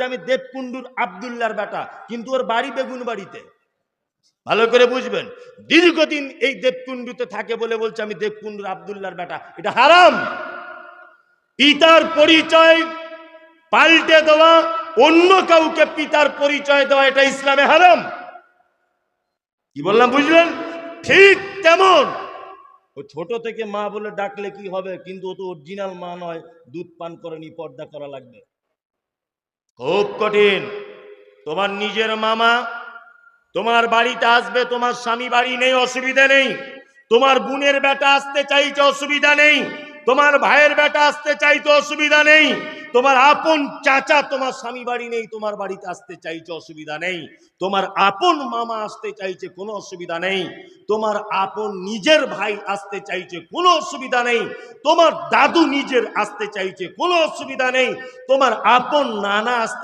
বলছে আমি দেবকুণ্ডুর আব্দুল্লাহর বেটা, কিন্তু ওর বাড়ি বেগুন বাড়িতে। ভালো করে বুঝবেন, দীর্ঘদিন এই দেবকুণ্ডুতে থাকে বলে বলছে আমি দেবকুণ্ডুর আব্দুল্লাহর বেটা। এটা হারাম। পিতার পরিচয় পাল্টে দেওয়া, অন্য কাউকে পিতার পরিচয় দেওয়া, এটা ইসলামে হারাম। কি বললাম বুঝলেন? ঠিক তেমন ও ছোট থেকে মা বলে ডাকলে কি হবে, কিন্তু ও তো অরিজিনাল মা নয়, দুধ পান করেনি, পর্দা করা লাগবে। খুব কঠিন। তোমার নিজের মামা তোমার বাড়িতে আসবে, তোমার স্বামী বাড়ি নেই, অসুবিধা নেই। তোমার বোনের বেটা আসতে চাইছে, অসুবিধা নেই। তোমার ভাইয়ের বেটা আসতে চাইছে, অসুবিধা নেই। তোমার আপন চাচা তোমার স্বামী বাড়ি নেই, তোমার বাড়িতে আসতে চাইছে, অসুবিধা নেই। তোমার আপন মামা আসতে চাইছে, কোনো অসুবিধা নেই। তোমার আপন নিজের ভাই আসতে চাইছে, কোনো অসুবিধা নেই। তোমার দাদু নিজের আসতে চাইছে, কোনো অসুবিধা নেই। তোমার আপন নানা আসতে